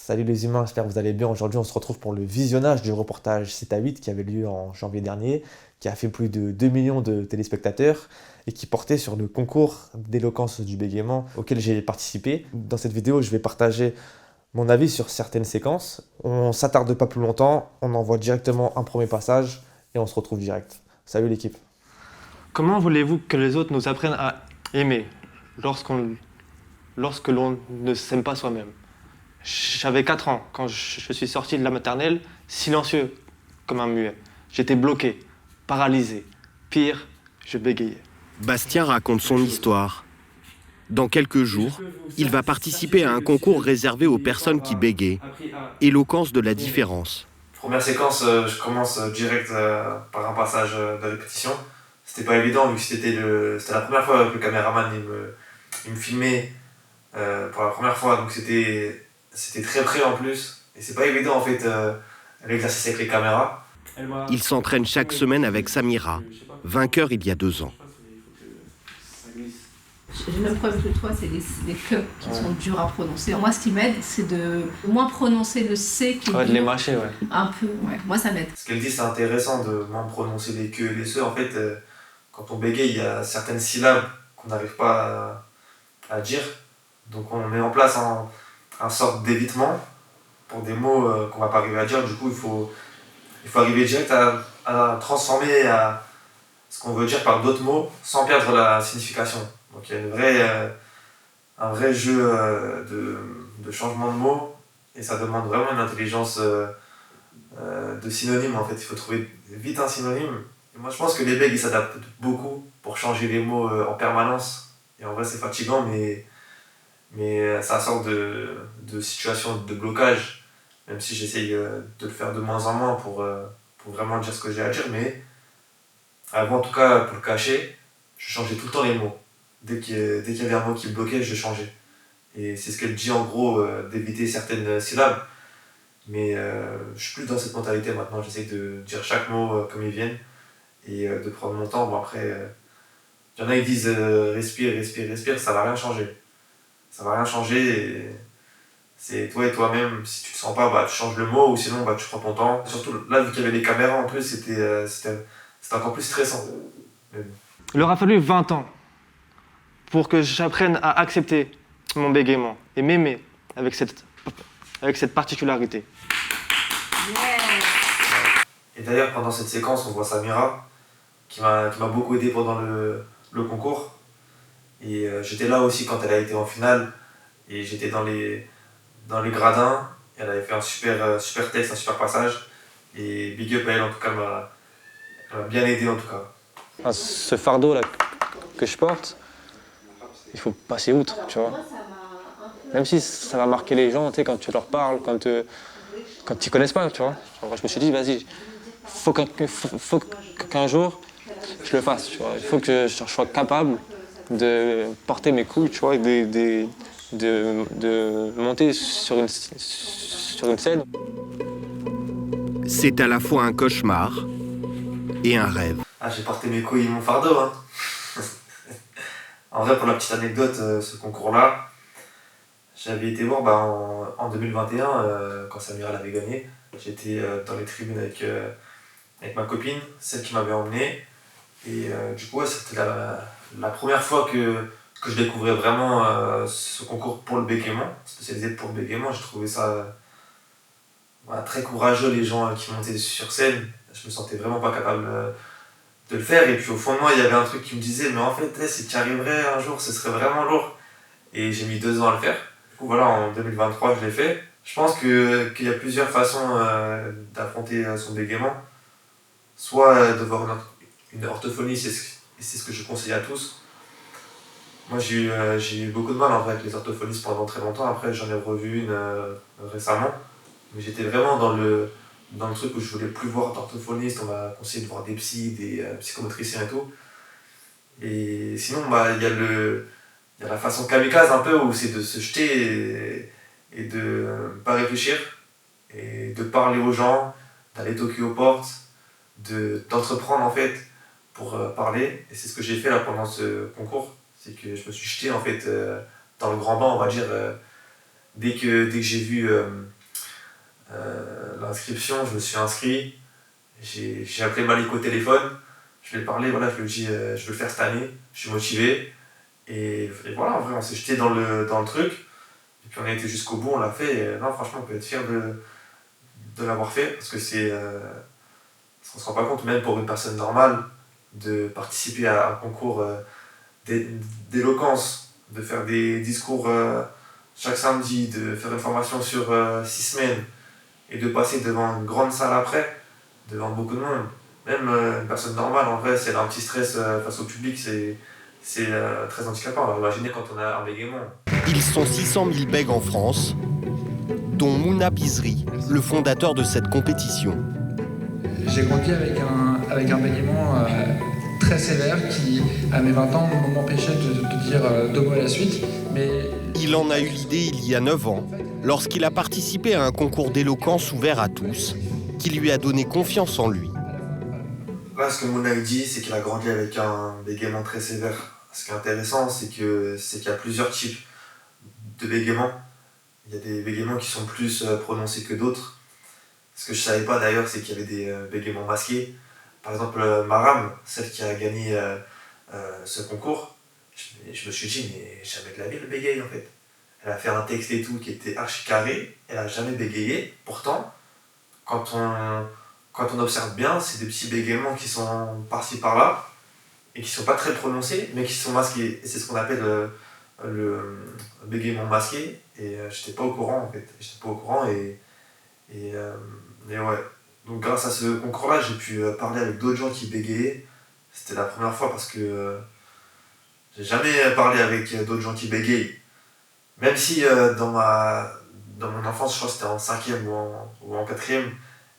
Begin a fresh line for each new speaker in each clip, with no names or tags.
Salut les humains, j'espère que vous allez bien. Aujourd'hui, on se retrouve pour le visionnage du reportage 7 à 8 qui avait lieu en janvier dernier, qui a fait plus de 2 millions de téléspectateurs et qui portait sur le concours d'éloquence du bégaiement auquel j'ai participé. Dans cette vidéo, je vais partager mon avis sur certaines séquences. On s'attarde pas plus longtemps, on envoie directement un premier passage et on se retrouve direct. Salut l'équipe.
Comment voulez-vous que les autres nous apprennent à aimer lorsque l'on ne s'aime pas soi-même? J'avais 4 ans quand je suis sorti de la maternelle, silencieux comme un muet. J'étais bloqué, paralysé. Pire, je bégayais.
Bastien raconte son histoire. Dans quelques jours, il va participer à un concours réservé aux personnes qui bégayent. Éloquence de la différence.
Première séquence, je commence direct par un passage de répétition. C'était pas évident vu que c'était la première fois que le caméraman il me filmait pour la première fois, donc c'était très près en plus. Et c'est pas évident en fait l'exercice avec les caméras.
Il s'entraîne chaque semaine avec Samira, vainqueur il y a 2 ans.
J'ai le même problème que toi, c'est les que qui sont durs à prononcer. Moi, ce qui m'aide, c'est de moins prononcer le C qui est
De les mâcher, ouais.
un peu. Ouais. Moi, ça m'aide.
Ce qu'elle dit, c'est intéressant de moins prononcer les que et les se. En fait, quand on bégaye, il y a certaines syllabes qu'on n'arrive pas à dire. Donc on met en place un sorte d'évitement pour des mots qu'on va pas arriver à dire. Du coup, il faut arriver direct à transformer ce qu'on veut dire par d'autres mots sans perdre la signification. Donc il y a un vrai jeu de changement de mots et ça demande vraiment une intelligence de synonymes en fait. Il faut trouver vite un synonyme. Et moi je pense que les bègues ils s'adaptent beaucoup pour changer les mots en permanence. Et en vrai c'est fatigant mais ça sort de situations de blocage, même si j'essaye de le faire de moins en moins pour vraiment dire ce que j'ai à dire. Mais avant en tout cas pour le cacher, je changeais tout le temps les mots. Dès qu'il y avait un mot qui bloquait, je changeais. Et c'est ce qu'elle dit en gros, d'éviter certaines syllabes. Mais je suis plus dans cette mentalité maintenant, j'essaie de dire chaque mot comme ils viennent et de prendre mon temps. Bon après, il y en a qui disent respire, respire, respire, ça va rien changer. Ça va rien changer et c'est toi et toi-même, si tu te sens pas, bah, tu changes le mot ou sinon bah, tu prends ton temps. Surtout là, vu qu'il y avait les caméras en plus, c'était encore plus stressant. Mais bon.
Il aura fallu 20 ans pour que j'apprenne à accepter mon bégaiement et m'aimer avec cette particularité.
Et d'ailleurs, pendant cette séquence, on voit Samira qui m'a beaucoup aidé pendant le concours. Et j'étais là aussi quand elle a été en finale. Et j'étais dans les gradins. Elle avait fait un super texte, un super passage. Et big up à elle, en tout cas, elle m'a bien aidé en tout cas.
Ce fardeau-là que je porte, il faut passer outre, tu vois. Même si ça va marquer les gens, tu sais, quand tu leur parles, quand ils connaissent pas, tu vois. Alors, je me suis dit, vas-y, faut qu'un jour, je le fasse, tu vois. Il faut que je sois capable de porter mes couilles, tu vois, et de monter sur une scène.
C'est à la fois un cauchemar et un rêve.
Ah, j'ai porté mes couilles et mon fardeau, hein. En vrai, pour la petite anecdote, ce concours-là, j'avais été voir en 2021, quand Samira l'avait gagné. J'étais dans les tribunes avec ma copine, celle qui m'avait emmené. Et du coup, ouais, c'était la première fois que je découvrais vraiment ce concours pour le bégaiement, spécialisé pour le bégaiement. J'ai trouvé ça très courageux, les gens qui montaient sur scène. Je me sentais vraiment pas capable de le faire. Et puis au fond de moi, il y avait un truc qui me disait, mais en fait, si tu y arriverais un jour, ce serait vraiment lourd. Et j'ai mis 2 ans à le faire. Du coup, voilà, en 2023, je l'ai fait. Je pense qu'il y a plusieurs façons d'affronter son bégaiement. Soit de voir une orthophonie, c'est ce que je conseille à tous. Moi, j'ai eu beaucoup de mal en fait, avec les orthophonistes pendant très longtemps. Après, j'en ai revu une récemment. Mais j'étais vraiment dans le truc où je voulais plus voir d'orthophoniste. On m'a conseillé de voir des psys, des psychomotriciens et tout. Et sinon, il y a la façon kamikaze un peu où c'est de se jeter et de pas réfléchir et de parler aux gens, d'aller toquer aux portes, d'entreprendre en fait pour parler. Et c'est ce que j'ai fait là pendant ce concours. C'est que je me suis jeté en fait dans le grand bain, on va dire, dès que j'ai vu L'inscription, je me suis inscrit. J'ai appelé Malik au téléphone. Je lui ai parlé, voilà, je lui ai dit je veux le faire cette année, je suis motivé. Et voilà, en vrai, on s'est jeté dans le truc. Et puis on a été jusqu'au bout, on l'a fait. Et, non, franchement, on peut être fier de l'avoir fait. Parce que on se rend pas compte, même pour une personne normale, de participer à un concours d'éloquence, de faire des discours chaque samedi, de faire une formation sur 6 semaines et de passer devant une grande salle après, devant beaucoup de monde. Même une personne normale, en vrai, si elle a un petit stress face au public, c'est très handicapant. Alors imaginez quand on a un bégaiement.
Ils sont 600 000 bègues en France, dont Mouna Bizri, le fondateur de cette compétition.
J'ai grandi avec un bégaiement très sévère qui, à mes 20 ans, m'empêchait de dire 2 mots à la suite. Mais
il en a eu l'idée il y a 9 ans, lorsqu'il a participé à un concours d'éloquence ouvert à tous, qui lui a donné confiance en lui.
Là, ce que Mouna dit, c'est qu'il a grandi avec un bégaiement très sévère. Ce qui est intéressant, c'est qu'il y a plusieurs types de bégaiements. Il y a des bégaiements qui sont plus prononcés que d'autres. Ce que je ne savais pas d'ailleurs, c'est qu'il y avait des bégaiements masqués. Par exemple, Maram, celle qui a gagné ce concours, je me suis dit, mais jamais de la vie, elle bégaye en fait. Elle a fait un texte et tout qui était archi carré, elle n'a jamais bégayé. Pourtant, quand on observe bien, c'est des petits bégaiements qui sont par-ci par-là et qui ne sont pas très prononcés, mais qui sont masqués. Et c'est ce qu'on appelle le bégaiement masqué. Et j'étais pas au courant en fait. J'étais pas au courant et ouais. Donc grâce à ce concours-là, j'ai pu parler avec d'autres gens qui bégayaient. C'était la première fois parce que j'ai jamais parlé avec d'autres gens qui bégayent. Même si dans mon enfance, je crois que c'était en 5e ou en 4e,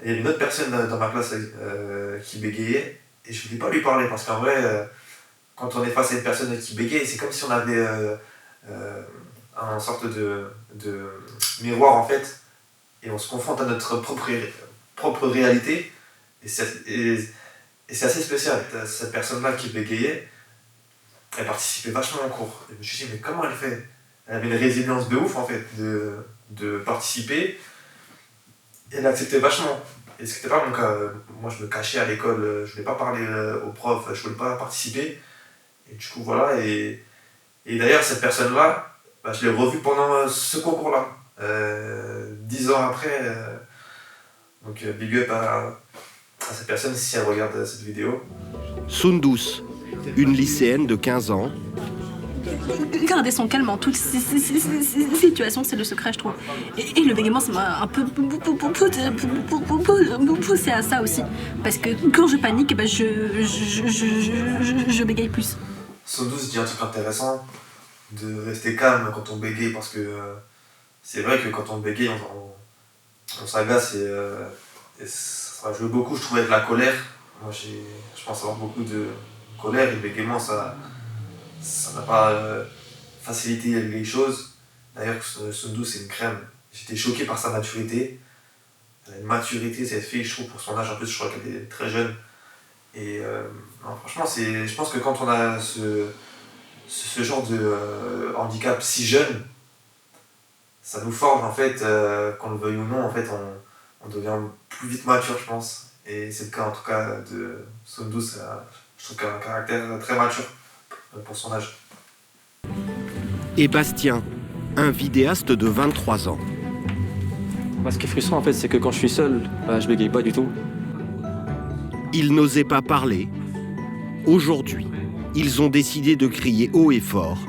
il y avait une autre personne dans ma classe qui bégayait et je ne voulais pas lui parler parce qu'en vrai, quand on est face à une personne qui bégaye, c'est comme si on avait une sorte de miroir en fait et on se confronte à notre propre réalité et c'est assez spécial. Cette personne-là qui bégayait, elle participait vachement au cours. Et je me suis dit, mais comment elle fait ? Elle avait une résilience de ouf en fait, de participer. Et elle acceptait vachement. Et ce n'était pas mon cas. Moi je me cachais à l'école, je ne voulais pas parler aux profs, je ne voulais pas participer. Et du coup voilà. Et d'ailleurs cette personne-là, je l'ai revue pendant ce concours-là. 10 ans après. Donc big up à cette personne si elle regarde cette vidéo.
Sundus, une lycéenne de 15 ans.
Garder son calme en toutes ces situations, c'est le secret, je trouve. Et le bégaiement, ça m'a un peu poussé à ça aussi. Parce que quand je panique, je bégaye plus.
Sundus dit un truc intéressant, de rester calme quand on bégaye, parce que c'est vrai que quand on bégaye, on s'agace et ça joue beaucoup, je trouve, avec la colère. Moi, je pense avoir beaucoup de colère et le bégaiement, ça n'a pas facilité les choses. D'ailleurs, Sundus, c'est une crème. J'étais choqué par sa maturité. Elle a une maturité, cette fille, je trouve, pour son âge. En plus, je crois qu'elle est très jeune. Et non, franchement, je pense que quand on a ce genre de handicap si jeune, ça nous forge, en fait, qu'on le veuille ou non, en fait, on devient plus vite mature, je pense. Et c'est le cas, en tout cas, de Sundus. Je trouve qu'elle a un caractère très mature pour son âge.
Et Bastien, un vidéaste de 23 ans.
Ce qui est frustrant, en fait, c'est que quand je suis seul, je bégaye pas du tout.
Ils n'osaient pas parler. Aujourd'hui, ils ont décidé de crier haut et fort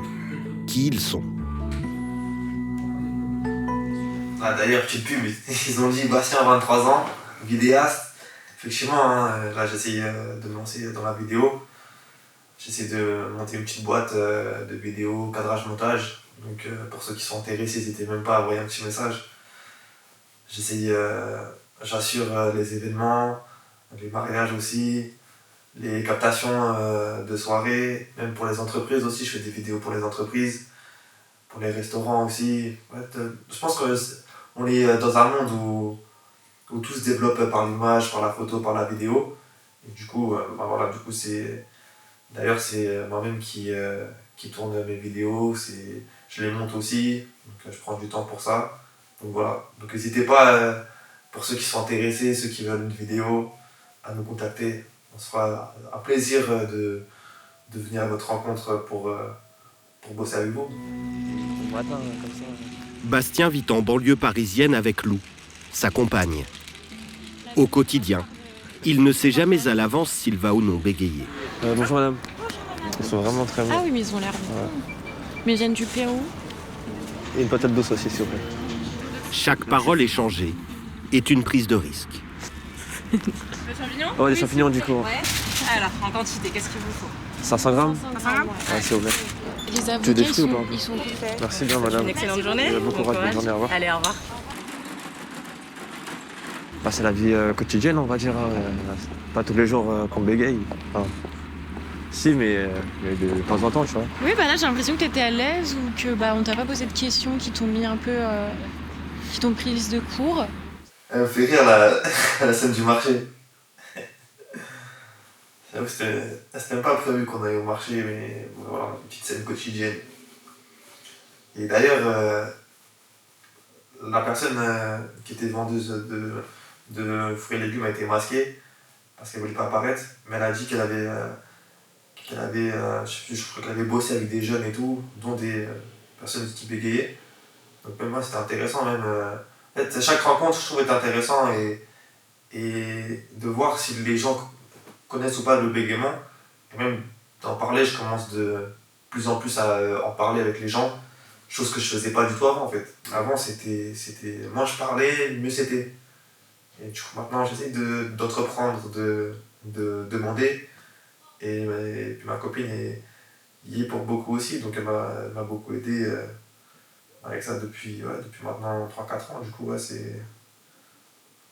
qui ils sont.
Ah, d'ailleurs, petite pub, ils ont dit Bastien, 23 ans, vidéaste. Effectivement, là j'essaye de me lancer dans la vidéo. J'essaie de monter une petite boîte de vidéo, cadrage, montage. Donc pour ceux qui sont intéressés, n'hésitez même pas à envoyer un petit message. J'assure les événements, les mariages aussi, les captations de soirées, même pour les entreprises aussi, je fais des vidéos pour les entreprises, pour les restaurants aussi. Ouais, je pense qu'on est dans un monde où tout se développe par l'image, par la photo, par la vidéo. Et du coup, d'ailleurs c'est moi-même qui tourne mes vidéos, je les monte aussi, donc je prends du temps pour ça. Donc voilà, donc n'hésitez pas pour ceux qui sont intéressés, ceux qui veulent une vidéo, à nous contacter. On se fera un plaisir de venir à votre rencontre pour bosser avec vous.
Le matin, comme ça.
Bastien vit en banlieue parisienne avec Lou, sa compagne. Au quotidien, il ne sait jamais à l'avance s'il va ou non bégayer.
Bonjour madame. Ils sont vraiment très bons.
Ah oui, mais ils ont l'air bien.
Ouais.
Mais ils viennent du Pérou.
Et une patate douce aussi, s'il vous plaît.
Chaque parole échangée est une prise de risque.
Des champignons?
Oh, des champignons du coup.
Ouais. Alors, en quantité, qu'est-ce qu'il vous faut?
500 grammes
500 grammes?
Ouais, s'il vous plaît.
Les
Tu
avocats,
veux des fruits ou pas?
ils sont tout faits.
Merci bien madame.
Une excellente journée.
Bon courage, bonne journée, au revoir.
Allez, au revoir.
Bah, c'est la vie quotidienne, on va dire. Hein. Pas tous les jours qu'on bégaye. Enfin, si, mais de temps en temps, tu vois.
Oui, bah là, j'ai l'impression que t'étais à l'aise ou que on t'a pas posé de questions qui t'ont mis un peu. Qui t'ont prise de court.
Elle me fait rire la scène du marché. J'avoue, c'était même pas prévu qu'on aille au marché, mais bon, voilà, une petite scène quotidienne. Et d'ailleurs, la personne qui était vendeuse de fruits et légumes a été masquée parce qu'elle voulait pas apparaître, mais elle a dit qu'elle avait, je crois qu'elle avait bossé avec des jeunes et tout, dont des personnes qui bégayaient. Donc même moi c'était intéressant même. En fait, chaque rencontre je trouve est intéressant et de voir si les gens connaissent ou pas le bégaiement. Et même d'en parler, je commence de plus en plus à en parler avec les gens, chose que je faisais pas du tout avant en fait. Avant c'était moins je parlais, mieux c'était. Et du coup maintenant j'essaie d'entreprendre, de demander. Et puis ma copine y est pour beaucoup aussi, donc elle m'a beaucoup aidé avec ça depuis maintenant 3-4 ans. Du coup, ouais, c'est.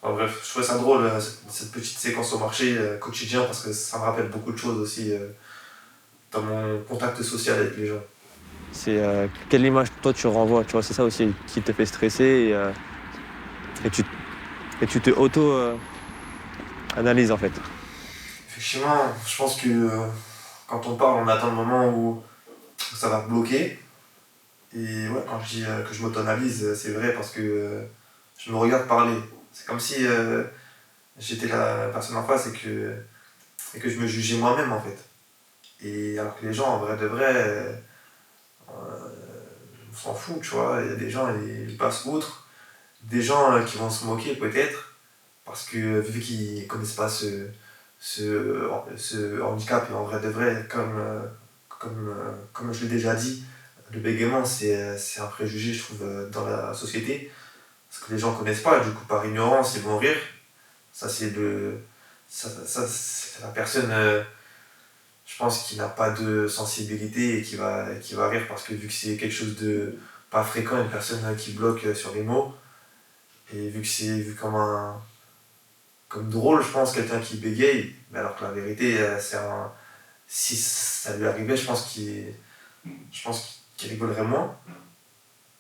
Enfin, bref, je trouvais ça drôle, cette petite séquence au marché quotidien, parce que ça me rappelle beaucoup de choses aussi dans mon contact social avec les gens.
C'est quelle image toi tu renvoies, tu vois, c'est ça aussi qui te fait stresser et tu te auto-analyses en fait.
Effectivement, je pense que quand on parle, on attend le moment où ça va bloquer. Et ouais, quand je dis que je m'auto-analyse, c'est vrai parce que je me regarde parler. C'est comme si j'étais la personne en face et que je me jugeais moi-même en fait. Et alors que les gens, en vrai de vrai, on s'en fout, tu vois. Il y a des gens, ils passent outre. Des gens qui vont se moquer peut-être, parce que vu qu'ils ne connaissent pas ce handicap, et en vrai de vrai, comme je l'ai déjà dit, le bégaiement c'est un préjugé je trouve dans la société, parce que les gens ne connaissent pas, du coup par ignorance ils vont rire. Ça c'est la personne je pense qui n'a pas de sensibilité et qui va rire parce que vu que c'est quelque chose de pas fréquent, une personne qui bloque sur les mots, et vu que c'est vu comme drôle je pense quelqu'un qui bégaye, mais alors que la vérité si ça lui arrivait je pense qu'il rigolerait moins.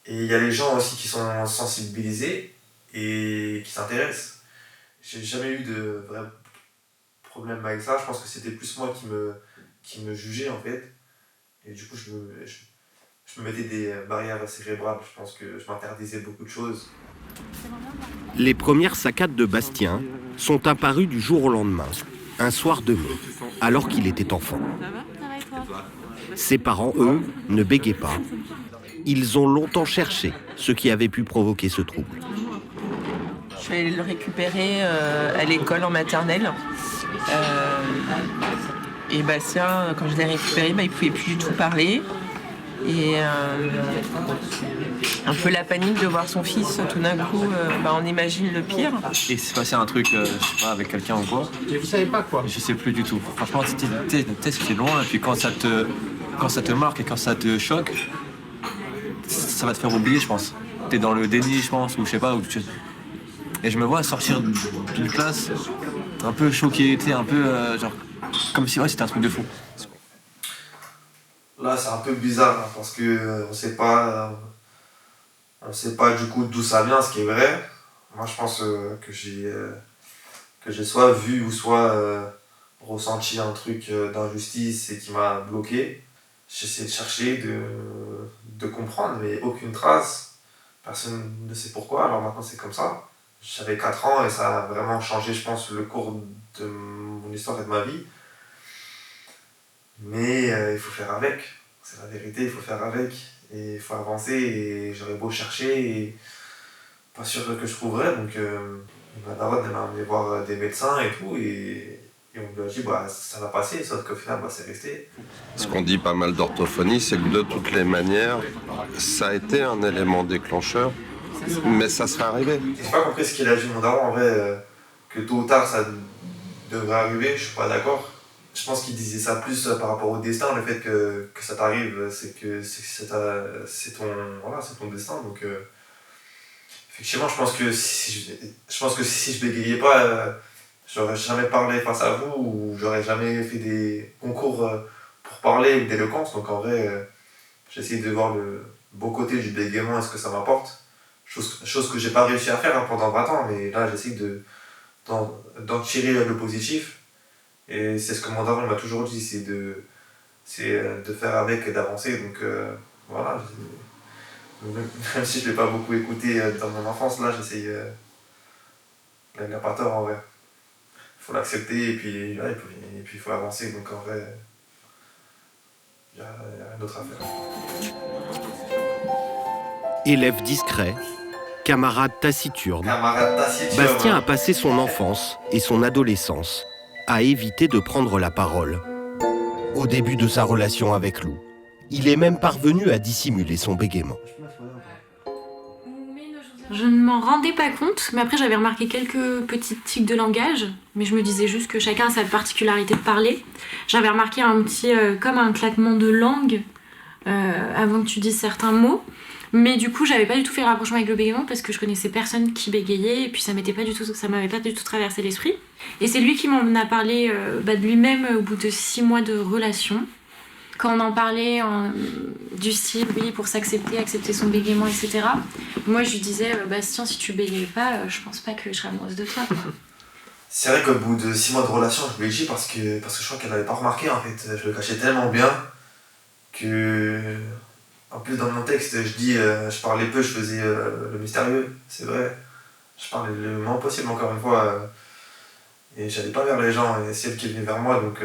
Et il y a les gens aussi qui sont sensibilisés et qui s'intéressent. J'ai jamais eu de vrai problème avec ça, je pense que c'était plus moi qui me jugeais en fait. Et du coup je me mettais des barrières cérébrales, je pense que je m'interdisais beaucoup de choses.
Les premières saccades de Bastien sont apparues du jour au lendemain, un soir de mai, alors qu'il était enfant. Ses parents, eux, ne bégaient pas. Ils ont longtemps cherché ce qui avait pu provoquer ce trouble.
Je suis allée le récupérer à l'école en maternelle. Et Bastien, quand je l'ai récupéré, il ne pouvait plus du tout parler. Et un peu la panique de voir son fils, tout d'un coup, on imagine le pire.
Et s'est passé un truc, je sais pas, avec quelqu'un ou quoi.
Et vous savez pas quoi?
Je sais plus du tout. Franchement, c'était loin, et puis quand ça te marque et quand ça te choque, ça va te faire oublier, je pense. T'es dans le déni, je pense, ou je sais pas. Et je me vois sortir d'une classe un peu choqué, un peu genre comme si c'était un truc de fou.
Là c'est un peu bizarre hein, parce que on sait pas du coup d'où ça vient, ce qui est vrai. Moi je pense que j'ai soit vu ou soit ressenti un truc d'injustice et qui m'a bloqué. J'essaie de chercher, de comprendre, mais aucune trace. Personne ne sait pourquoi, alors maintenant c'est comme ça. J'avais 4 ans et ça a vraiment changé, je pense, le cours de mon histoire et de ma vie. Mais il faut faire avec, c'est la vérité, il faut faire avec. Et il faut avancer et j'aurais beau chercher et pas sûr que je trouverais. Donc ma daronne elle m'a amené voir des médecins et tout et on lui a dit bah ça va passer, sauf qu'au final bah, c'est resté.
Ce qu'on dit pas mal d'orthophonie, c'est que de toutes les manières, ça a été un élément déclencheur, mais ça serait arrivé.
J'ai pas compris ce qu'il a dit mon daron en vrai, que tôt ou tard ça devrait arriver, je suis pas d'accord. Je pense qu'il disait ça plus par rapport au destin, le fait que ça t'arrive, c'est ton destin. Donc effectivement, je pense que si je bégayais pas, j'aurais jamais parlé face à vous ou j'aurais jamais fait des concours pour parler ou d'éloquence. Donc en vrai, j'essaie de voir le beau côté du bégaiement et ce que ça m'apporte. Chose que j'ai pas réussi à faire pendant 20 ans, mais là j'essaie d'en tirer le positif. Et c'est ce que mon daron m'a toujours dit, c'est de faire avec et d'avancer. Donc voilà, même si je ne l'ai pas beaucoup écouté dans mon enfance, là j'essaye. Il n'a pas tort en vrai. Il faut l'accepter et puis il faut avancer. Donc en vrai, il y a rien d'autre à faire.
Élève discret, camarade taciturne, Bastien a passé son enfance et son adolescence à éviter de prendre la parole. Au début de sa relation avec Lou, il est même parvenu à dissimuler son bégaiement.
Je ne m'en rendais pas compte, mais après j'avais remarqué quelques petites tics de langage, mais je me disais juste que chacun a sa particularité de parler. J'avais remarqué un petit, comme un claquement de langue avant que tu dises certains mots, mais du coup j'avais pas du tout fait le rapprochement avec le bégaiement parce que je connaissais personne qui bégayait et puis ça m'avait pas du tout traversé l'esprit. Et c'est lui qui m'en a parlé de lui-même au bout de 6 mois de relation. Quand on en parlait du style, oui, pour s'accepter, accepter son bégaiement, etc. Moi, je lui disais, Bastien, si tu bégayes pas, je pense pas que je serais amoureuse de toi. Quoi.
C'est vrai qu'au bout de 6 mois de relation, je lui ai dit parce que je crois qu'elle n'avait pas remarqué, en fait. Je le cachais tellement bien que... En plus, dans mon texte, je dis, je parlais peu, je faisais le mystérieux, c'est vrai. Je parlais le moins possible, encore une fois. Et j'allais pas vers les gens, et c'est elle qui est venue vers moi, donc...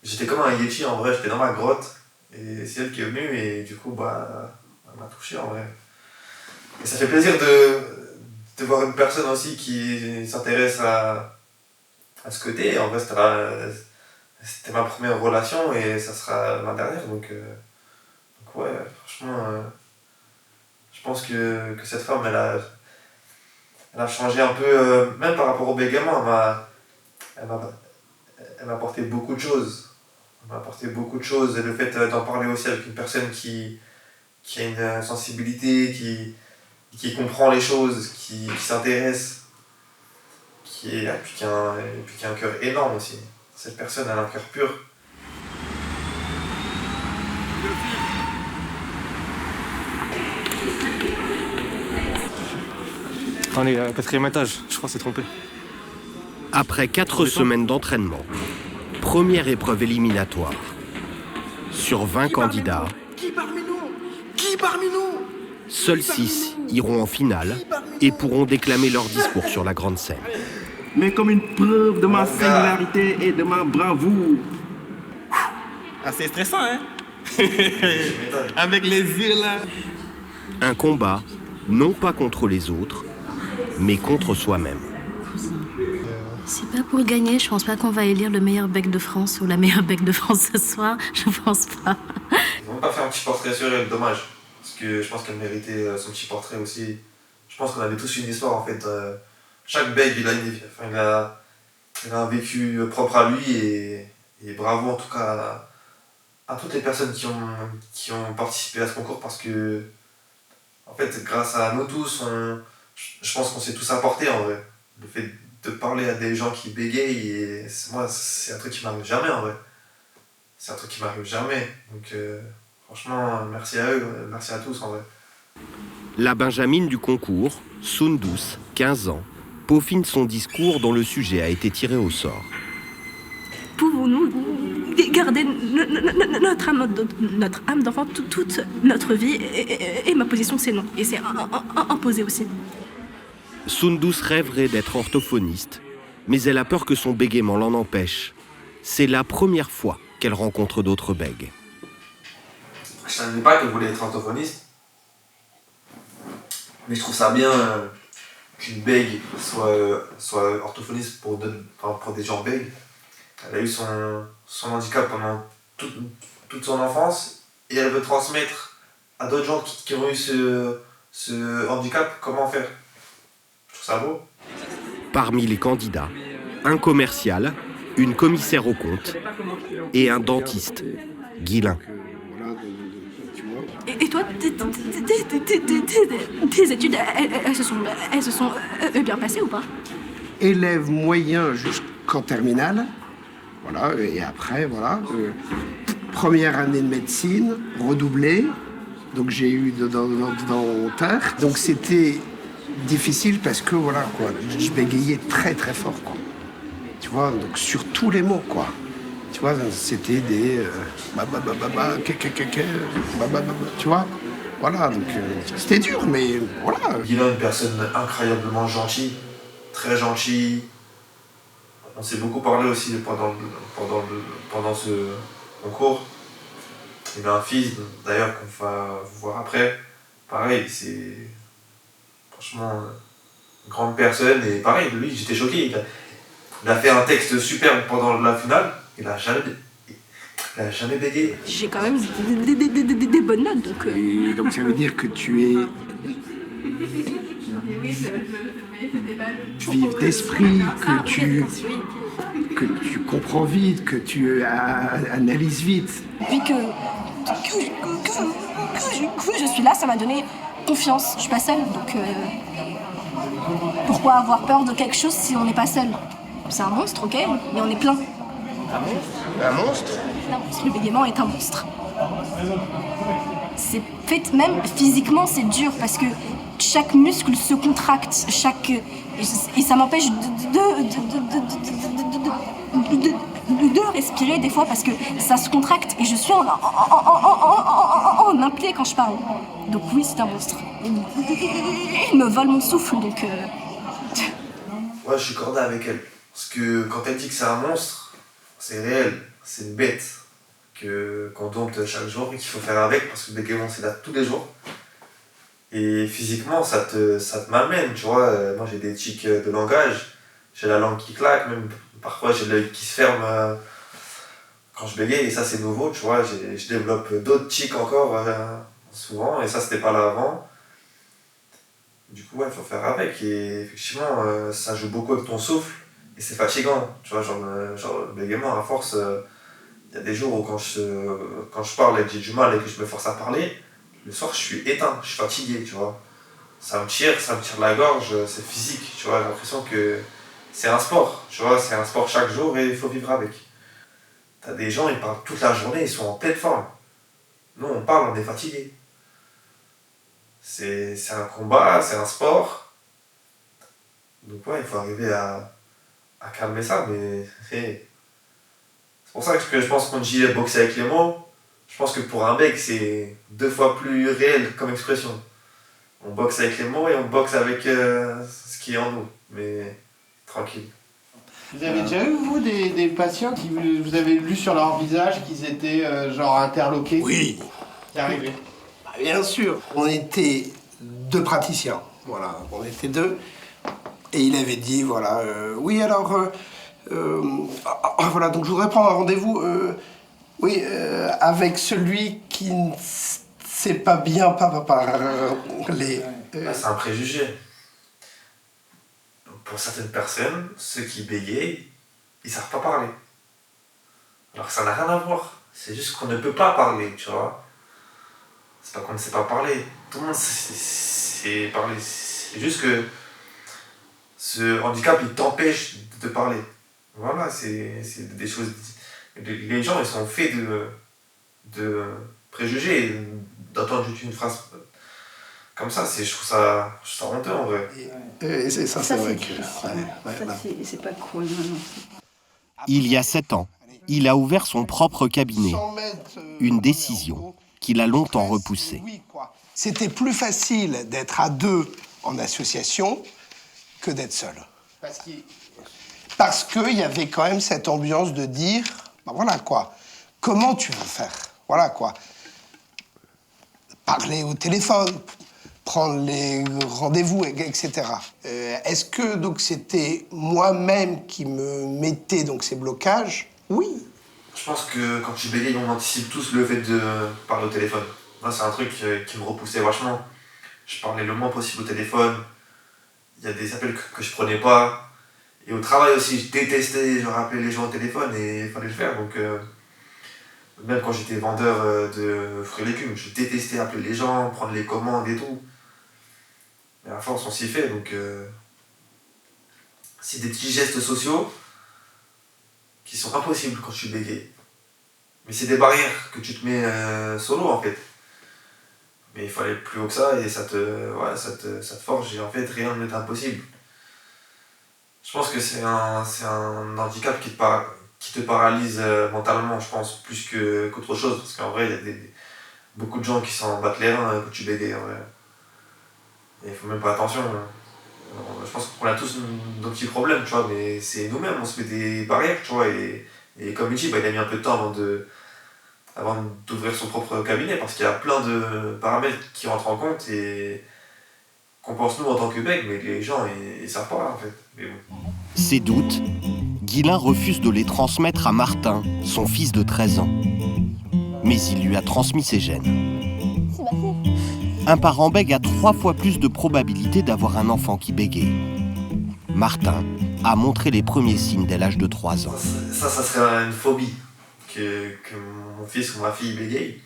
J'étais comme un yeti en vrai, j'étais dans ma grotte et c'est elle qui est venue et du coup bah elle m'a touché en vrai. Et ça fait plaisir de voir une personne aussi qui s'intéresse à ce côté. En vrai c'était ma première relation et ça sera ma dernière donc ouais franchement je pense que cette femme elle a changé un peu même par rapport au bégaiement, elle m'a apporté beaucoup de choses. Elle m'a apporté beaucoup de choses et le fait d'en parler aussi avec une personne qui a une sensibilité, qui comprend les choses, qui s'intéresse, et puis qui a un cœur énorme aussi. Cette personne elle a un cœur pur.
On est au 4e étage, je crois que c'est trompé.
Après 4 semaines d'entraînement, première épreuve éliminatoire. Sur 20 candidats,
Qui parmi nous
seuls 6 iront en finale et pourront déclamer leur discours sur la grande scène.
Mais comme une preuve de ma singularité et de ma bravoure. Ah, c'est stressant, hein? Avec les yeux là.
Un combat, non pas contre les autres, mais contre soi-même.
C'est pas pour gagner, je pense pas qu'on va élire le meilleur bec de France ou la meilleure bec de France ce soir, je pense pas.
Ils vont pas faire un petit portrait sur elle, dommage. Parce que je pense qu'elle méritait son petit portrait aussi. Je pense qu'on avait tous une histoire en fait. Chaque bec il a un vécu propre à lui et bravo en tout cas à toutes les personnes qui ont participé à ce concours parce que en fait grâce à nous tous, je pense qu'on s'est tous apportés en vrai. Le fait de parler à des gens qui bégayent, et moi c'est un truc qui m'arrive jamais en vrai. C'est un truc qui m'arrive jamais. Donc franchement merci à eux, merci à tous en vrai.
La Benjamine du concours, Sundus, 15 ans, peaufine son discours dont le sujet a été tiré au sort.
Pouvons-nous garder notre âme d'enfant toute notre vie et ma position c'est non. Et c'est imposé aussi.
Sundus rêverait d'être orthophoniste, mais elle a peur que son bégaiement l'en empêche. C'est la première fois qu'elle rencontre d'autres bègues.
Je savais pas qu'elle voulait être orthophoniste, mais je trouve ça bien qu'une bègue soit orthophoniste pour des gens bègues. Elle a eu son handicap pendant toute son enfance et elle veut transmettre à d'autres gens qui ont eu ce handicap comment faire. Je trouve ça beau.
Parmi les candidats, un commercial, une commissaire aux comptes et un dentiste, Guilain.
Et toi, tes études, elles se sont bien passées ou pas?
Élève moyen jusqu'en terminale. Voilà, et après, voilà. Première année de médecine, redoublée. Donc j'ai eu dentaire. Donc c'était difficile parce que, voilà, quoi, je bégayais très très fort, quoi. Tu vois, donc sur tous les mots, quoi. Tu vois, c'était des... tu vois, voilà, donc c'était dur, mais voilà.
Il est une personne incroyablement gentille, très gentille. On s'est beaucoup parlé aussi pendant ce concours. Il a un fils, d'ailleurs, qu'on va voir après. Pareil, c'est franchement une grande personne. Et pareil, lui, j'étais choqué. Il a fait un texte superbe pendant la finale. Il a jamais bégayé.
J'ai quand même des bonnes notes, donc...
Et donc ça veut dire que tu es... vif d'esprit, que tu comprends vite, que tu analyses vite.
Puis que je suis là, ça m'a donné confiance. Je suis pas seule, donc pourquoi avoir peur de quelque chose si on n'est pas seul? C'est un monstre, ok, mais on est plein.
Un monstre?
Non, le bégaiement est un monstre. C'est fait, même physiquement, c'est dur parce que chaque muscle se contracte, et ça m'empêche de respirer des fois parce que ça se contracte et je suis en impliqué quand je parle. Donc oui, c'est un monstre. Il me vole mon souffle, donc...
Ouais, je suis cordé avec elle. Parce que quand elle dit que c'est un monstre, c'est réel, c'est une bête qu'on dompte chaque jour et qu'il faut faire avec parce que le bégaiement c'est là tous les jours. Et physiquement, ça te m'amène, tu vois. Moi j'ai des tics de langage, j'ai la langue qui claque, même parfois j'ai l'œil qui se ferme quand je bégaye, et ça c'est nouveau, tu vois. Je développe d'autres tics encore souvent, et ça c'était pas là avant. Du coup, ouais, il faut faire avec, et effectivement, ça joue beaucoup avec ton souffle, et c'est fatigant, tu vois. Genre le bégaiement, à force, il y a des jours où quand je parle et que j'ai du mal et que je me force à parler, le soir je suis éteint, je suis fatigué, tu vois. Ça me tire la gorge, c'est physique, tu vois. J'ai l'impression que c'est un sport, tu vois, c'est un sport chaque jour et il faut vivre avec. T'as des gens, ils parlent toute la journée, ils sont en pleine forme. Nous, on parle, on est fatigué. C'est un combat, c'est un sport. Donc ouais, il faut arriver à calmer ça, mais c'est pour ça que je pense qu'on dit boxer avec les mots. Je pense que pour un mec, c'est 2 fois plus réel comme expression. On boxe avec les mots et on boxe avec ce qui est en nous, mais tranquille.
Vous avez déjà eu, vous, des patients qui vous avez lu sur leur visage qu'ils étaient genre interloqués?
Oui.
C'est arrivé?
Bien sûr. On était 2 praticiens, voilà, on était 2. Et il avait dit, voilà, oui, alors, voilà, donc je voudrais prendre un rendez-vous, avec celui qui ne sait pas bien parler.
C'est un préjugé. Pour certaines personnes, ceux qui bégayent, ils savent pas parler. Alors que ça n'a rien à voir. C'est juste qu'on ne peut pas parler, tu vois. C'est pas qu'on ne sait pas parler. Tout le monde sait parler. C'est juste que ce handicap, il t'empêche de parler. Voilà, c'est des choses... Les gens, ils sont faits de préjugés. D'entendre juste une phrase comme ça, je trouve ça honteux en vrai.
Et c'est ça, c'est vrai que...
C'est pas cool, non.
Il y a 7 ans, il a ouvert son propre cabinet. Une décision qu'il a longtemps repoussée.
C'était plus facile d'être à 2 en association que d'être seul. Parce qu'il y avait quand même cette ambiance de dire, ben voilà quoi, comment tu veux faire? Voilà quoi. Parler au téléphone, prendre les rendez-vous, etc. Est-ce que donc c'était moi-même qui me mettais donc ces blocages? Oui.
Je pense que quand tu bégayes, on anticipe tous le fait de parler au téléphone. Moi, c'est un truc qui me repoussait vachement. Je parlais le moins possible au téléphone. Il y a des appels que je prenais pas. Et au travail aussi, je détestais rappeler les gens au téléphone et il fallait le faire. Donc, même quand j'étais vendeur de fruits et légumes, je détestais appeler les gens, prendre les commandes et tout. Mais à force, on s'y fait. Donc, c'est des petits gestes sociaux qui sont impossibles quand tu bégayes. Mais c'est des barrières que tu te mets solo en fait. Mais il faut aller plus haut que ça et ça te forge et en fait rien n'est impossible. Je pense que c'est un handicap qui te paralyse mentalement, je pense, plus qu'autre chose. Parce qu'en vrai, il y a beaucoup de gens qui s'en battent les reins quand tu bégayes en vrai. Et il faut même pas attention. Je pense qu'on a tous nos petits problèmes, tu vois, mais c'est nous-mêmes, on se met des barrières, tu vois. Et comme il dit, il a mis un peu de temps avant d'ouvrir son propre cabinet parce qu'il y a plein de paramètres qui rentrent en compte et qu'on pense nous en tant que mec, mais les gens ils savent pas en fait. Mais bon.
Ces doutes, Guilain refuse de les transmettre à Martin, son fils de 13 ans. Mais il lui a transmis ses gènes. Un parent bègue a 3 fois plus de probabilité d'avoir un enfant qui bégaye. Martin a montré les premiers signes dès l'âge de 3 ans.
Ça serait une phobie que mon fils ou ma fille bégaye.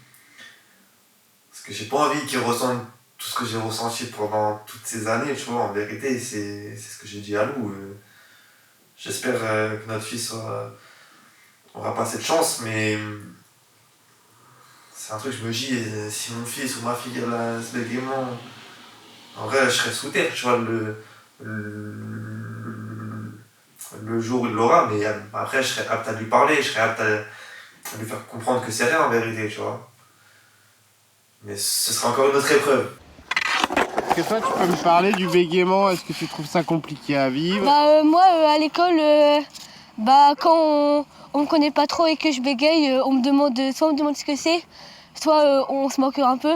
Parce que j'ai pas envie qu'il ressente tout ce que j'ai ressenti pendant toutes ces années, tu vois. En vérité, c'est ce que j'ai dit à Lou. J'espère que notre fils aura pas cette chance, mais c'est un truc que je me dis, si mon fils ou ma fille a ce bégaiement, en vrai, je serais sous terre, tu vois, le jour où il l'aura, mais après, je serais apte à lui parler, je serais apte à lui faire comprendre que c'est rien en vérité, tu vois. Mais ce sera encore une autre épreuve.
Est-ce que toi, tu peux me parler du bégaiement? Est-ce que tu trouves ça compliqué à vivre?
Moi, à l'école, quand on me connaît pas trop et que je bégaye, soit on me demande ce que c'est, soit on se moque un peu.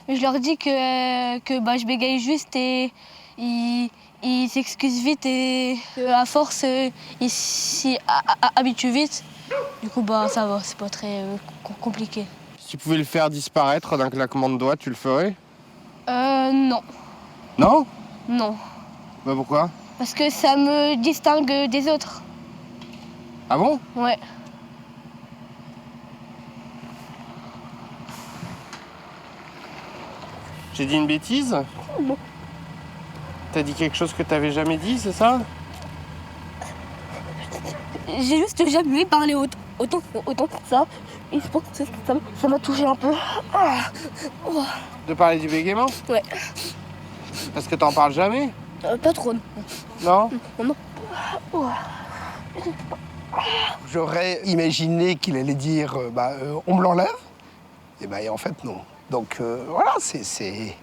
Mais je leur dis que je bégaye juste et ils s'excusent vite et à force, ils s'y habituent vite. Du coup, ça va, c'est pas très compliqué.
Si tu pouvais le faire disparaître d'un claquement de doigts, tu le ferais?
Non.
Non?
Non.
Bah pourquoi?
Parce que ça me distingue des autres.
Ah bon?
Ouais.
J'ai dit une bêtise?
Non.
T'as dit quelque chose que t'avais jamais dit, c'est ça?
J'ai juste jamais parlé autant que ça. Et je pense que ça m'a touché un peu.
De parler du bégaiement?
Ouais.
Parce que t'en parles jamais?
Pas trop, non.
Non?
Non.
J'aurais imaginé qu'il allait dire on me l'enlève. Et en fait, non. Donc voilà, c'est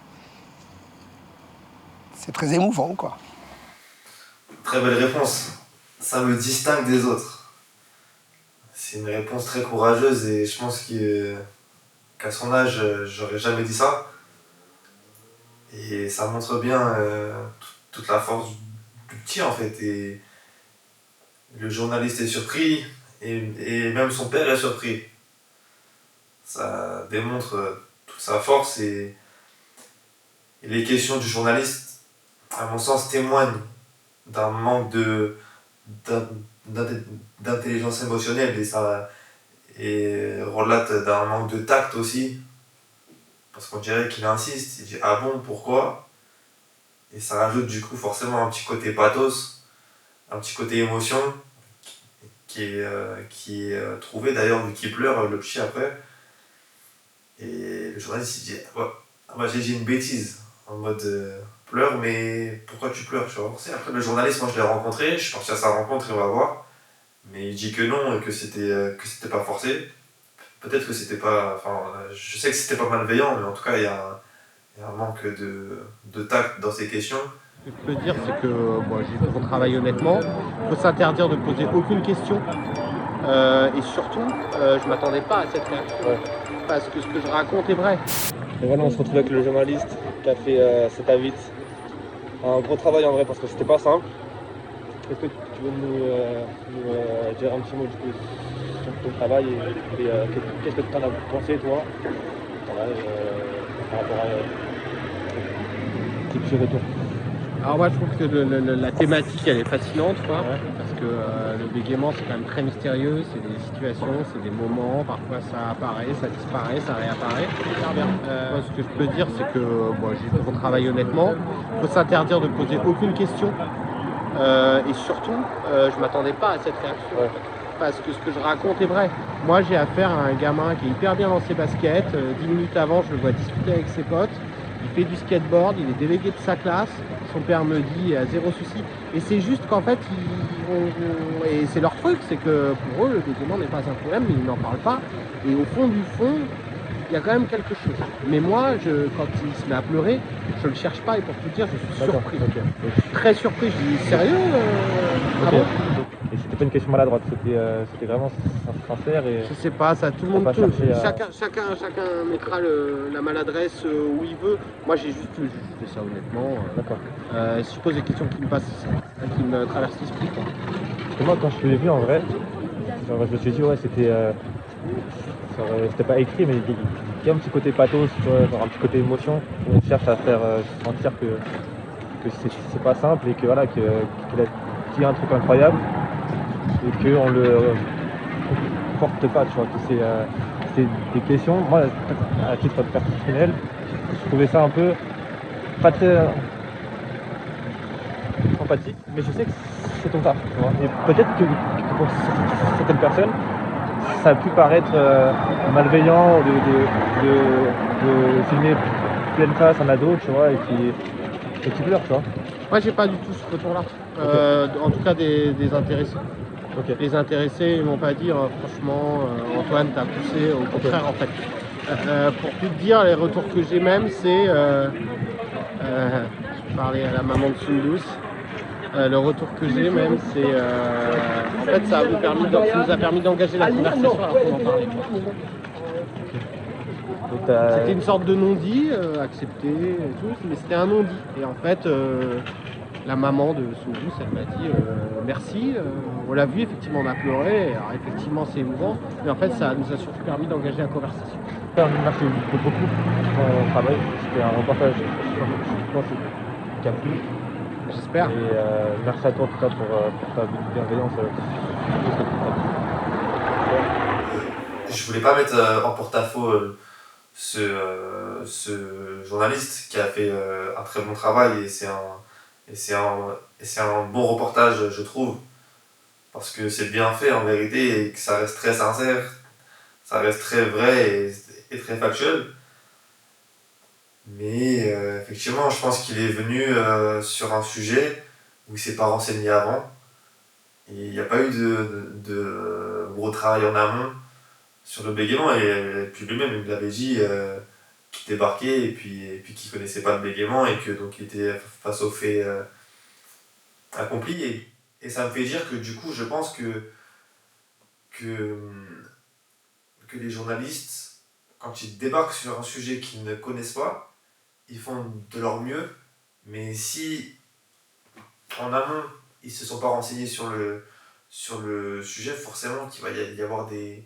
très émouvant, quoi.
Très belle réponse. Ça me distingue des autres. C'est une réponse très courageuse et je pense qu'à son âge, j'aurais jamais dit ça. Et ça montre bien toute la force du petit en fait. Et le journaliste est surpris et même son père est surpris. Ça démontre toute sa force et les questions du journaliste, à mon sens, témoignent d'un manque d'intelligence émotionnelle et relate d'un manque de tact aussi. Parce qu'on dirait qu'il insiste, il dit ah bon, pourquoi? Et ça rajoute du coup forcément un petit côté pathos, un petit côté émotion qui est trouvé d'ailleurs vu qu'il pleure le petit après. Et le journaliste il dit j'ai dit une bêtise en mode pleure, mais pourquoi tu pleures, tu vois? Après le journaliste, moi je l'ai rencontré, je suis parti à sa rencontre et on va voir, mais il dit que non et que c'était pas forcé. Peut-être que c'était pas, je sais que c'était pas malveillant, mais en tout cas il y a un manque de tact dans ces questions
Ce que je peux dire, c'est que j'ai fait mon travail honnêtement. Il faut s'interdire de poser aucune question. Et surtout, je m'attendais pas à cette réaction. Parce que ce que je raconte est vrai.
Et voilà, on se retrouve avec le journaliste qui a fait cet avis. Un gros travail en vrai parce que c'était pas simple. Est-ce que tu veux nous dire un petit mot du coup sur ton travail et qu'est-ce que tu en as pensé toi voilà, par rapport à tes petits retours?
Alors moi je trouve que la thématique elle est fascinante quoi, parce que le bégaiement c'est quand même très mystérieux, c'est des situations, c'est des moments, parfois ça apparaît, ça disparaît, ça réapparaît. Moi, ce que je peux dire c'est que j'ai fait mon travail honnêtement, il faut s'interdire de poser aucune question et surtout je m'attendais pas à cette réaction. Parce que ce que je raconte est vrai. Moi j'ai affaire à un gamin qui est hyper bien dans ses baskets, 10 minutes avant je le vois discuter avec ses potes. Il fait du skateboard, il est délégué de sa classe, son père me dit zéro souci. Et c'est juste qu'en fait, et c'est leur truc, c'est que pour eux, le bégaiement n'est pas un problème, mais ils n'en parlent pas. Et au fond du fond, il y a quand même quelque chose. Mais moi, quand il se met à pleurer, je le cherche pas et pour tout dire, je suis surpris. Je suis très surpris, je dis sérieux ah bon.
Et c'était pas une question maladroite, c'était vraiment sincère et...
Je sais pas, ça tout le monde peut. Chacun mettra la maladresse où il veut. Moi j'ai juste fait ça honnêtement.
D'accord.
Si je pose des questions qui me traversent l'esprit.
Parce que moi quand je l'ai vu en vrai, je me suis dit ouais c'était pas écrit mais il y a un petit côté pathos, tu vois, genre un petit côté émotion. On cherche à faire sentir que c'est pas simple et que voilà qu'il y a un truc incroyable. Et qu'on le porte pas, tu vois, que c'est des questions. Moi, à titre personnel, je trouvais ça un peu pas très empathique, mais je sais que c'est ton taf, tu vois. Et peut-être que pour certaines personnes, ça a pu paraître malveillant de filmer pleine face un ado, tu vois, et qui pleure, tu vois.
Moi, j'ai pas du tout ce retour-là. En tout cas, des intéressés.
Okay.
Les intéressés, ils m'ont pas dit franchement Antoine t'as poussé, au contraire en fait. Pour tout te dire, les retours que j'ai même c'est je parlais à la maman de Sundus, le retour que j'ai même c'est en fait ça nous a permis d'engager la conversation alors qu'on en parlait. C'était une sorte de non-dit accepté et tout, mais c'était un non-dit. Et en fait la maman de Sundus, elle m'a dit merci, on l'a vu, effectivement on a pleuré, alors effectivement c'est émouvant, mais en fait ça nous a surtout permis d'engager la conversation.
Merci beaucoup pour ton travail, c'était un reportage je pense qui a plu.
J'espère.
Et merci à toi en tout cas pour ta bienveillance.
Je voulais pas mettre en porte-à-faux ce journaliste qui a fait un très bon travail et c'est un bon reportage, je trouve, parce que c'est bien fait en vérité et que ça reste très sincère, ça reste très vrai et très factuel. Mais effectivement, je pense qu'il est venu sur un sujet où il ne s'est pas renseigné avant. Et il n'y a pas eu de gros travail en amont sur le bégaiement. Et puis lui-même, il l'avait dit qu'il débarquait et puis qu'il ne connaissait pas le bégaiement et que donc il était face aux faits accomplis. Et ça me fait dire que du coup, je pense que les journalistes, quand ils débarquent sur un sujet qu'ils ne connaissent pas, ils font de leur mieux, mais si en amont ils ne se sont pas renseignés sur le sujet, forcément qu'il va y avoir des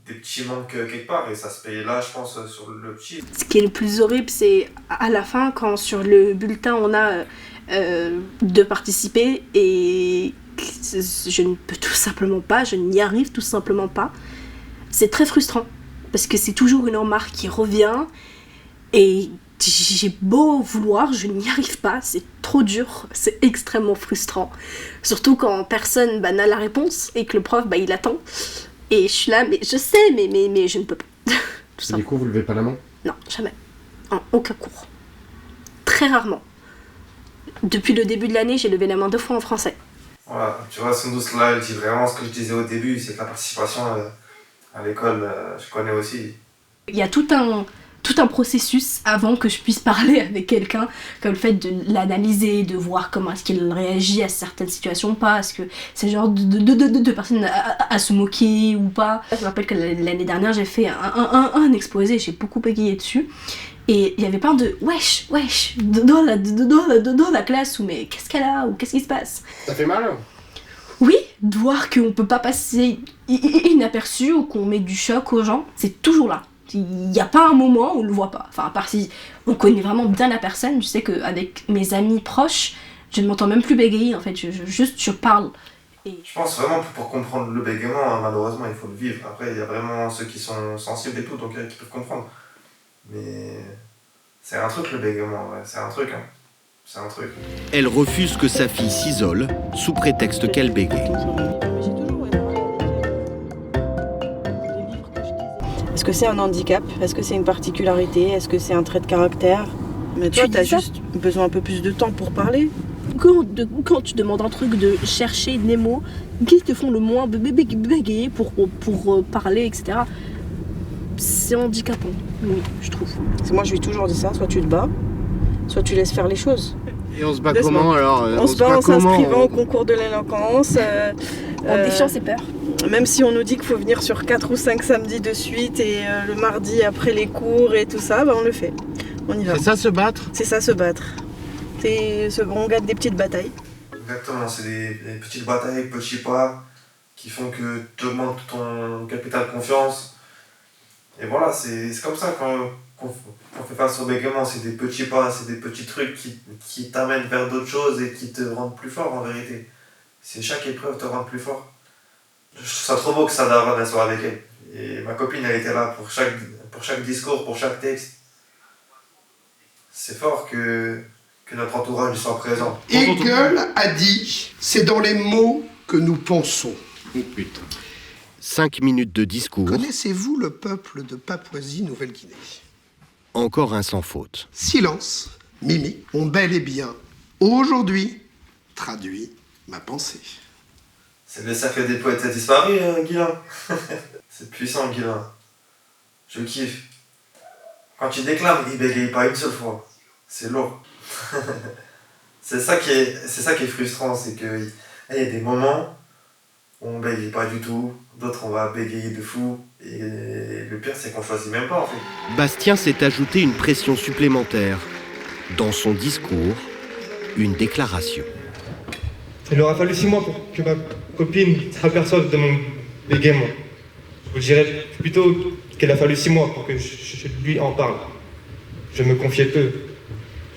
petits manques quelque part, et ça se paye là, je pense, sur le petit.
Ce qui est le plus horrible, c'est à la fin, quand sur le bulletin on a de participer, et je ne peux tout simplement pas, je n'y arrive tout simplement pas. C'est très frustrant, parce que c'est toujours une remarque qui revient, et j'ai beau vouloir, je n'y arrive pas, c'est trop dur, c'est extrêmement frustrant. Surtout quand personne n'a la réponse, et que le prof, il attend. Et je suis là, mais je sais, mais je ne peux pas.
Et du coup, vous levez pas la main ?
Non, jamais. En aucun cours. Très rarement. Depuis le début de l'année, j'ai levé la main 2 fois en français.
Voilà, tu vois, Sundus là, elle dit vraiment ce que je disais au début, c'est que la participation à l'école, je connais aussi.
Il y a tout un tout un processus avant que je puisse parler avec quelqu'un, comme le fait de l'analyser, de voir comment est-ce qu'il réagit à certaines situations ou pas, est-ce que c'est le genre de personne à se moquer ou pas. Je me rappelle que l'année dernière j'ai fait un exposé, j'ai beaucoup bégayé dessus. Et il y avait plein de wesh dans la classe, ou mais qu'est-ce qu'elle a, ou qu'est-ce qui se passe.
Ça fait mal?
Oui, de voir qu'on peut pas passer inaperçu ou qu'on met du choc aux gens, c'est toujours là. Il n'y a pas un moment où on le voit pas. Enfin, à part si on connaît vraiment bien la personne, je sais qu'avec mes amis proches, je ne m'entends même plus bégayer, en fait, je parle. Et...
Je pense vraiment pour comprendre le bégaiement, malheureusement, il faut le vivre. Après, il y a vraiment ceux qui sont sensibles et tout, donc qui peuvent comprendre. Mais c'est un truc le bégaiement, ouais. C'est un truc, hein. C'est un truc.
Elle refuse que sa fille s'isole sous prétexte qu'elle bégaye.
Est-ce que c'est un handicap? Est-ce que c'est une particularité? Est-ce que c'est un trait de caractère? Mais toi, t'as juste besoin un peu plus de temps pour parler.
Quand tu demandes un truc de chercher des mots qui te font le moins bégayer pour parler, etc., c'est handicapant, oui, je trouve.
Moi, je lui ai toujours dit ça, soit tu te bats, soit tu laisses faire les choses.
Et on se bat comment alors?
On se bat en s'inscrivant au concours de l'éloquence.
En défiant ses peurs.
Même si on nous dit qu'il faut venir sur 4 ou 5 samedis de suite et le mardi après les cours et tout ça, bah on le fait. On y va.
C'est ça se battre?
C'est ça se battre. On gagne des petites batailles.
Exactement, c'est des petites batailles, petits pas qui font que tu augmentes ton capital de confiance. Et voilà, c'est comme ça qu'on fait face au bégaiement, c'est des petits pas, c'est des petits trucs qui t'amènent vers d'autres choses et qui te rendent plus fort en vérité. C'est chaque épreuve te rend plus fort. Je trouve ça trop beau que ça daronne soit avec elle. Et ma copine, elle était là pour chaque discours, pour chaque texte. C'est fort que notre entourage soit présent.
Hegel a dit, c'est dans les mots que nous pensons.
Oh putain. 5 minutes de discours.
Connaissez-vous le peuple de Papouasie-Nouvelle-Guinée?
Encore un sans faute.
Silence, Mimi, ont bel et bien, aujourd'hui, traduit ma pensée.
C'est le cercle des poètes disparus, Guilain. C'est puissant, Guilain. Je kiffe. Quand il déclame, il bégaye pas une seule fois. C'est lourd. c'est ça qui est frustrant, c'est qu'il y a des moments où on bégaye pas du tout, d'autres on va bégayer de fou, et le pire c'est qu'on choisit même pas en fait.
Bastien s'est ajouté une pression supplémentaire. Dans son discours, une déclaration.
Il aura fallu 6 mois pour que ma copine s'aperçoive de mon bégaiement. Je vous dirais plutôt qu'il a fallu 6 mois pour que je lui en parle. Je me confiais peu.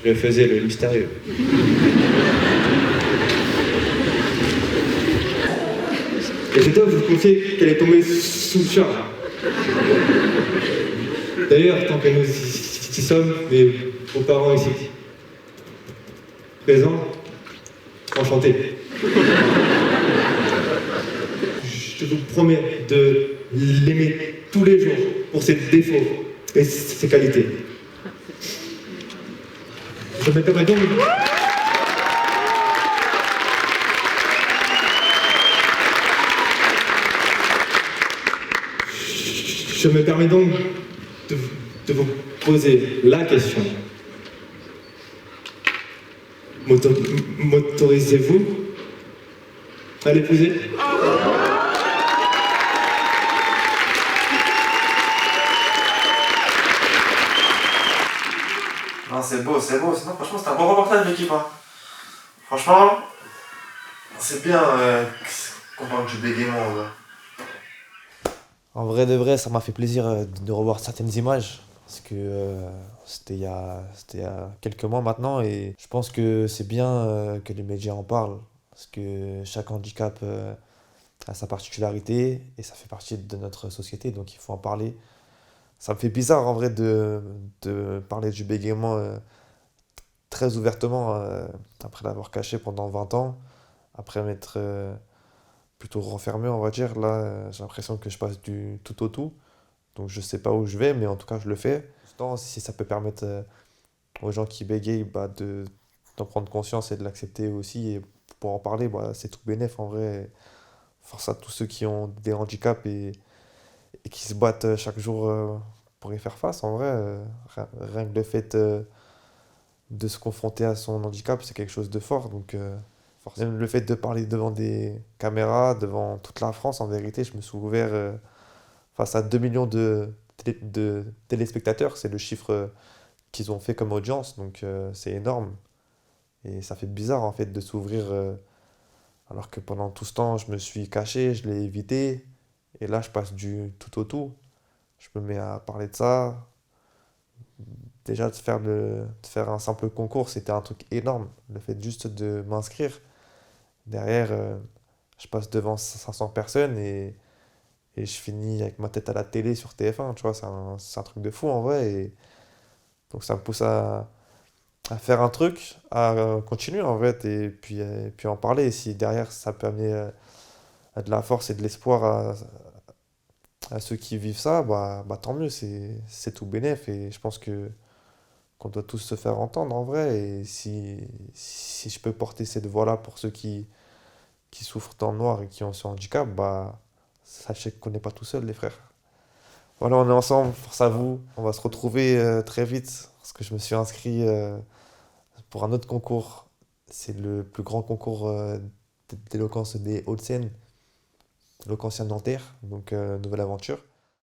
Je faisais le mystérieux. Et je dois vous confier qu'elle est tombée sous le charme. D'ailleurs, tant que nous y sommes, mes beaux-parents ici présents, enchanté. Je vous promets de l'aimer tous les jours pour ses défauts et ses qualités. Je me permets donc... Je me permets donc de vous poser la question. M'autorisez-vous à l'épouser?
Non, c'est beau. Non, franchement, c'est un bon reportage, l'équipe. Hein. Franchement, c'est bien qu'on parle du bégaiement. Ouais.
En vrai de vrai, ça m'a fait plaisir de revoir certaines images. Parce que c'était il y a quelques mois maintenant. Et je pense que c'est bien que les médias en parlent. Parce que chaque handicap a sa particularité. Et ça fait partie de notre société. Donc il faut en parler. Ça me fait bizarre en vrai de parler du bégaiement très ouvertement après l'avoir caché pendant 20 ans, après m'être plutôt renfermé on va dire. Là j'ai l'impression que je passe du tout au tout, donc je sais pas où je vais, mais en tout cas je le fais. Pourtant, si ça peut permettre aux gens qui bégayent d'en prendre conscience et de l'accepter aussi et pour en parler, c'est tout bénef en vrai. Force à tous ceux qui ont des handicaps et qui se battent chaque jour pour y faire face, en vrai, rien que le fait de se confronter à son handicap, c'est quelque chose de fort. Donc, forcément, le fait de parler devant des caméras, devant toute la France, en vérité, je me suis ouvert face à 2 millions de téléspectateurs. C'est le chiffre qu'ils ont fait comme audience, donc c'est énorme. Et ça fait bizarre, en fait, de s'ouvrir, alors que pendant tout ce temps, je me suis caché, je l'ai évité. Et là, je passe du tout au tout. Je me mets à parler de ça. Déjà, de faire un simple concours, c'était un truc énorme. Le fait juste de m'inscrire. Derrière, je passe devant 500 personnes et je finis avec ma tête à la télé sur TF1. Tu vois, c'est un truc de fou en vrai. Et donc, ça me pousse à faire un truc, à continuer en fait. Et puis en parler. Et si derrière, ça peut amener de la force et de l'espoir à ceux qui vivent ça, bah tant mieux, c'est tout bénef. Et je pense qu'on doit tous se faire entendre en vrai. Et si je peux porter cette voix-là pour ceux qui souffrent dans le noir et qui ont ce handicap, bah sachez qu'on n'est pas tout seul, les frères. Voilà, on est ensemble, force à vous. On va se retrouver très vite parce que je me suis inscrit pour un autre concours. C'est le plus grand concours d'éloquence des Hauts-de-Seine, l'éloquentien Nanterre, donc nouvelle aventure.